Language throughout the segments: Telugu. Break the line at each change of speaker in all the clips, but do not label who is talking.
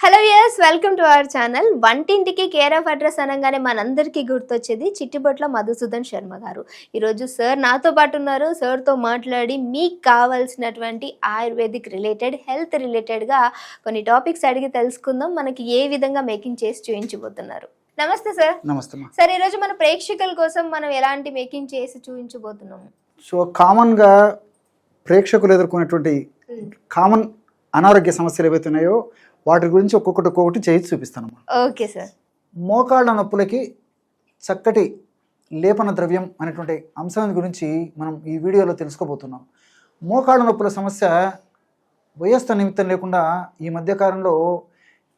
Hello viewers, welcome to our channel. వంటింటికి కేర్ ఆఫ్ అడ్రస్ అనగానే మనందరికీ గుర్తొచ్చేది చిట్టిబొట్ల మధుసూదన్ శర్మ గారు. ఈరోజు సార్ నాతో పాటు ఉన్నారు. సార్తో మాట్లాడి మీకు కావాల్సినటువంటి ఆయుర్వేదిక్ రిలేటెడ్, హెల్త్ రిలేటెడ్గా కొన్ని టాపిక్స్ అడిగి తెలుసుకుందాం. మనకి ఏ విధంగా మేకింగ్ చేసి చూపించబోతున్నారు. నమస్తే సార్.
నమస్తే.
సార్, ఈరోజు మన ప్రేక్షకుల కోసం మనం ఎలాంటి మేకింగ్ చేసి చూపించబోతున్నాము?
సో కామన్గా ప్రేక్షకులు ఎదుర్కొనేటువంటి కామన్ అనారోగ్య సమస్యలు ఏవైతే ఉన్నాయో వాటి గురించి ఒక్కొక్కటి చేసి చూపిస్తాను.
Okay sir.
మోకాళ్ళ నొప్పులకి చక్కటి లేపన ద్రవ్యం అనేటువంటి అంశం గురించి మనం ఈ వీడియోలో తెలుసుకోబోతున్నాం. మోకాళ్ళ నొప్పుల సమస్య వయస్సు నిమిత్తం లేకుండా ఈ మధ్యకాలంలో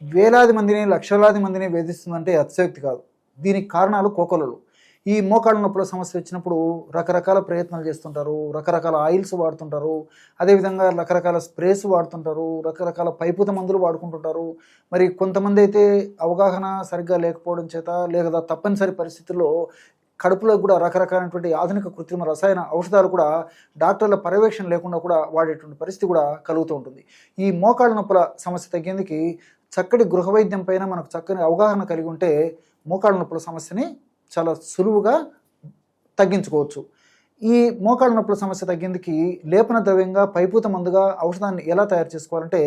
వేలాది మందిని, లక్షలాది మందిని వేధిస్తుందంటే అతిశయోక్తి కాదు. దీనికి కారణాలు కోకొలలు. ఈ మోకాళ్ళ నొప్పుల సమస్య వచ్చినప్పుడు రకరకాల ప్రయత్నాలు చేస్తుంటారు, రకరకాల ఆయిల్స్ వాడుతుంటారు, అదేవిధంగా రకరకాల స్ప్రేస్ వాడుతుంటారు, రకరకాల పైపుత మందులు వాడుకుంటుంటారు. మరి కొంతమంది అయితే అవగాహన సరిగ్గా లేకపోవడం చేత, లేదా తప్పనిసరి పరిస్థితుల్లో కడుపులో కూడా రకరకాలైనటువంటి ఆధునిక కృత్రిమ రసాయన ఔషధాలు కూడా డాక్టర్ల పర్యవేక్షణ లేకుండా కూడా వాడేటువంటి పరిస్థితి కూడా కలుగుతూ ఉంటుంది. ఈ మోకాళ్ళ నొప్పుల సమస్య తగ్గేందుకు చక్కటి గృహ వైద్యం పైన మనకు చక్కని అవగాహన కలిగి ఉంటే మోకాళ్ళ నొప్పుల సమస్యని చాలా సులువుగా తగ్గించుకోవచ్చు. ఈ మోకాళ్ళ నొప్పుల సమస్య తగ్గేందుకు లేపన ద్రవ్యంగా, పైపూత మందుగా ఔషధాన్ని ఎలా తయారు చేసుకోవాలంటే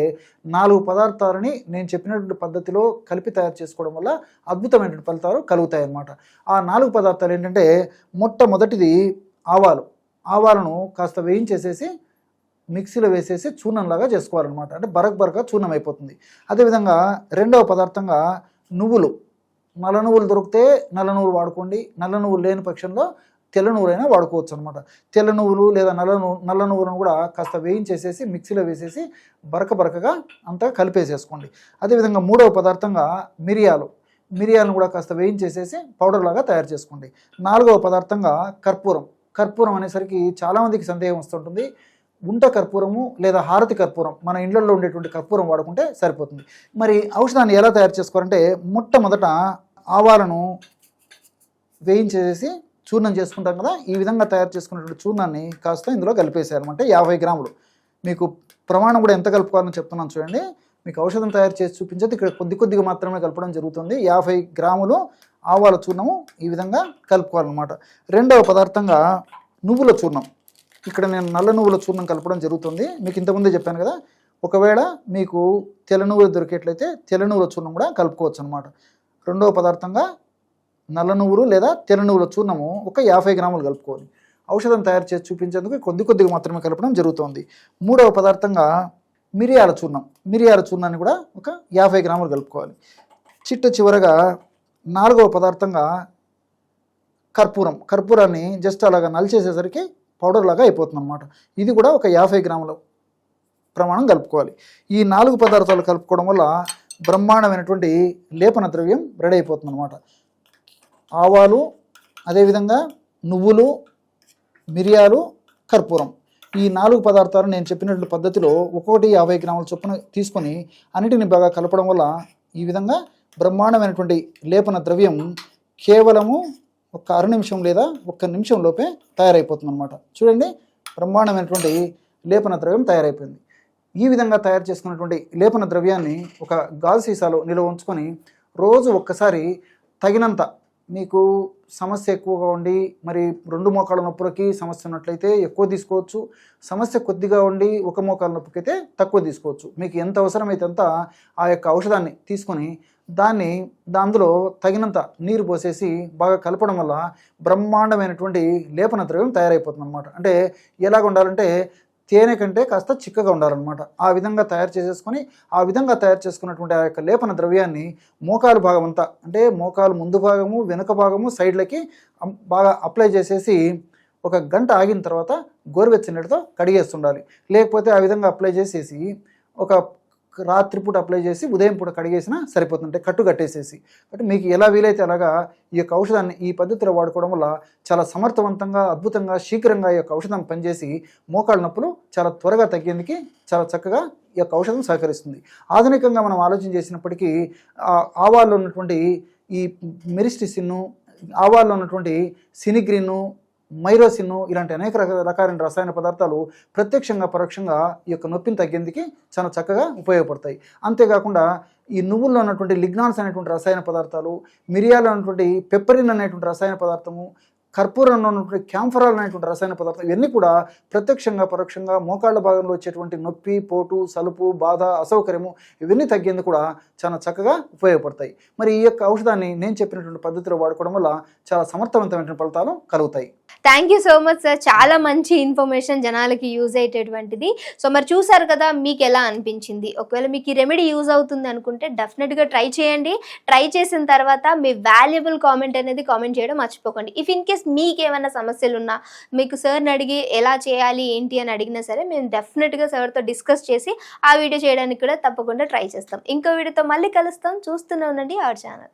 4 పదార్థాలని నేను చెప్పినటువంటి పద్ధతిలో కలిపి తయారు చేసుకోవడం వల్ల అద్భుతమైనటువంటి ఫలితాలు కలుగుతాయి అన్నమాట. ఆ 4 పదార్థాలు ఏంటంటే, మొట్టమొదటిది ఆవాలు. ఆవాలను కాస్త వేయించేసేసి మిక్సీలో వేసేసి చూర్ణంలాగా చేసుకోవాలన్నమాట. అంటే బరకగా చూర్ణం అయిపోతుంది. అదేవిధంగా రెండవ పదార్థంగా నువ్వులు. నల్ల నువ్వులు దొరికితే నల్ల నువ్వులు వాడుకోండి, నల్ల నువ్వులు లేని పక్షంలో తెల్ల నువ్వులైనా వాడుకోవచ్చు అనమాట. తెల్ల నువ్వులు లేదా నల్ల నువ్వులను కూడా కాస్త వేయించేసేసి మిక్సీలో వేసేసి బరకగా అంతా కలిపేసేసుకోండి. అదేవిధంగా మూడవ పదార్థంగా మిరియాలను కూడా కాస్త వేయించేసేసి పౌడర్ లాగా తయారు చేసుకోండి. నాలుగవ పదార్థంగా కర్పూరం అనేసరికి చాలామందికి సందేహం వస్తుంటుంది. ఉంట కర్పూరము లేదా హారతి కర్పూరం, మన ఇళ్లలో ఉండేటువంటి కర్పూరం వాడుకుంటే సరిపోతుంది. మరి ఔషధాన్ని ఎలా తయారు చేసుకోవాలంటే, మొట్టమొదట ఆవాలను వేయించేసి చూర్ణం చేసుకుంటాం కదా, ఈ విధంగా తయారు చేసుకున్నటువంటి చూర్ణాన్ని కాస్త ఇందులో కలిపేసారనమాట. 50 గ్రాములు. మీకు ప్రమాణం కూడా ఎంత కలుపుకోవాలని చెప్తున్నాను చూడండి. మీకు ఔషధం తయారు చేసి చూపించేది ఇక్కడ కొద్దిగా మాత్రమే కలపడం జరుగుతుంది. 50 గ్రాములు ఆవాల చూర్ణము ఈ విధంగా కలుపుకోవాలన్నమాట. రెండవ పదార్థంగా నువ్వుల చూర్ణం. ఇక్కడ నేను నల్ల నువ్వుల చూర్ణం కలపడం జరుగుతుంది. మీకు ఇంతకుముందే చెప్పాను కదా, ఒకవేళ మీకు తెల్ల నువ్వులు దొరికేట్లయితే తెల్ల నువ్వుల చూర్ణం కూడా కలుపుకోవచ్చు అనమాట. రెండవ పదార్థంగా నల్ల నువ్వులు లేదా తెల్ల నువ్వుల చూర్ణము ఒక 50 గ్రాములు కలుపుకోవాలి. ఔషధం తయారు చేసి చూపించేందుకు కొద్దిగా మాత్రమే కలపడం జరుగుతుంది. మూడవ పదార్థంగా మిరియాల చూర్ణాన్ని కూడా ఒక 50 గ్రాములు కలుపుకోవాలి. చివరగా నాలుగవ పదార్థంగా కర్పూరాన్ని జస్ట్ అలాగా నలిచేసేసరికి పౌడర్ లాగా అయిపోతుంది అనమాట. ఇది కూడా ఒక 50 గ్రాముల ప్రమాణం కలుపుకోవాలి. ఈ 4 పదార్థాలు కలుపుకోవడం వల్ల బ్రహ్మాండమైనటువంటి లేపన ద్రవ్యం రెడీ అయిపోతుంది అనమాట. ఆవాలు, అదేవిధంగా నువ్వులు, మిరియాలు, కర్పూరం, ఈ 4 పదార్థాలు నేను చెప్పినటువంటి పద్ధతిలో ఒక్కొక్కటి 50 గ్రాముల చొప్పున తీసుకొని అన్నిటిని బాగా కలపడం వల్ల ఈ విధంగా బ్రహ్మాండమైనటువంటి లేపన ద్రవ్యం కేవలము ఒక అర నిమిషం లేదా 1 నిమిషం లోపే తయారైపోతుంది అనమాట. చూడండి, బ్రహ్మాండమైనటువంటి లేపన ద్రవ్యం తయారైపోయింది. ఈ విధంగా తయారు చేసుకున్నటువంటి లేపన ద్రవ్యాన్ని ఒక గాజు సీసాలో నిల్వ ఉంచుకొని రోజు ఒక్కసారి తగినంత, మీకు సమస్య ఎక్కువగా ఉండి మరి 2 మోకాళ్ళ నొప్పులకి సమస్య ఉన్నట్లయితే ఎక్కువ తీసుకోవచ్చు. సమస్య కొద్దిగా ఉండి 1 మోకాళ్ళ నొప్పికైతే తక్కువ తీసుకోవచ్చు. మీకు ఎంత అవసరమైతే అంత ఆ యొక్క ఔషధాన్ని తీసుకొని అందులో తగినంత నీరు పోసేసి బాగా కలపడం వల్ల బ్రహ్మాండమైనటువంటి లేపన ద్రవ్యం తయారైపోతుంది అనమాట. అంటే ఎలాగ ఉండాలంటే తేనె కంటే కాస్త చిక్కగా ఉండాలన్నమాట. ఆ విధంగా తయారు చేసేసుకొని ఆ విధంగా తయారు చేసుకున్నటువంటి ఆ యొక్క లేపన ద్రవ్యాన్ని మోకాలు భాగం అంతా, అంటే మోకాలు ముందు భాగము, వెనుక భాగము, సైడ్లకి బాగా అప్లై చేసేసి 1 గంట ఆగిన తర్వాత గోరువెచ్చని నీటితో కడిగేస్తుండాలి. లేకపోతే ఆ విధంగా అప్లై చేసేసి ఒక రాత్రిపూట అప్లై చేసి ఉదయం పూట కడిగేసినా సరిపోతుంటే కట్టేసేసి. అంటే మీకు ఎలా వీలైతే అలాగా ఈ యొక్క ఔషధాన్ని ఈ పద్ధతిలో వాడుకోవడం వల్ల చాలా సమర్థవంతంగా, అద్భుతంగా, శీఘ్రంగా ఈ యొక్క ఔషధం పనిచేసి మోకాళ్ళ నొప్పులు చాలా త్వరగా తగ్గేందుకు చాలా చక్కగా ఈ యొక్క ఔషధం సహకరిస్తుంది. ఆధునికంగా మనం ఆలోచన చేసినప్పటికీ ఆవాల్లో ఉన్నటువంటి ఈ మెరిస్టిసిన్ను, ఆవాల్లో ఉన్నటువంటి సినిగ్రిన్ను, మైరోసిన్ ఇలాంటి అనేక రకాలైన రసాయన పదార్థాలు ప్రత్యక్షంగా పరోక్షంగా ఈ యొక్క నొప్పిని తగ్గేందుకు చాలా చక్కగా ఉపయోగపడతాయి. అంతేకాకుండా ఈ నువ్వుల్లో ఉన్నటువంటి లిగ్నాన్స్ అనేటువంటి రసాయన పదార్థాలు, మిరియాలు అనేటువంటి పెప్పరిన్ అనేటువంటి రసాయన పదార్థము, కర్పూరంలో ఉన్నటువంటి క్యాంఫరాల్ అనేటువంటి రసాయన పదార్థం, ఇవన్నీ కూడా ప్రత్యక్షంగా పరోక్షంగా మోకాళ్ళ భాగంలో వచ్చేటువంటి నొప్పి, పోటు, సలుపు, బాధ, అసౌకర్యము ఇవన్నీ తగ్గేందుకు కూడా చాలా చక్కగా ఉపయోగపడతాయి. మరి ఈ యొక్క ఔషధాన్ని నేను చెప్పినటువంటి పద్ధతిలో వాడుకోవడం వల్ల చాలా సమర్థవంతమైన ఫలితాలు కలుగుతాయి.
Thank you so much sir, చాలా మంచి ఇన్ఫర్మేషన్ జనాలకి యూజ్ అయ్యేటటువంటిది. సో మరి చూసారు కదా, మీకు ఎలా అనిపించింది? ఒకవేళ మీకు ఈ రెమెడీ యూజ్ అవుతుంది అనుకుంటే డెఫినెట్గా ట్రై చేయండి. ట్రై చేసిన తర్వాత మీ వాల్యుబుల్ కామెంట్ అనేది కామెంట్ చేయడం మర్చిపోకండి. ఇఫ్ ఇన్ కేస్ మీకు ఏమైనా సమస్యలు ఉన్నా, మీకు సార్ని అడిగి ఎలా చేయాలి ఏంటి అని అడిగినా సరే మేము డెఫినెట్గా సార్తో డిస్కస్ చేసి ఆ వీడియో చేయడానికి కూడా తప్పకుండా ట్రై చేస్తాం. ఇంకో వీడియోతో మళ్ళీ కలుస్తాం. చూస్తూనే ఉండండి అవర్ ఛానల్.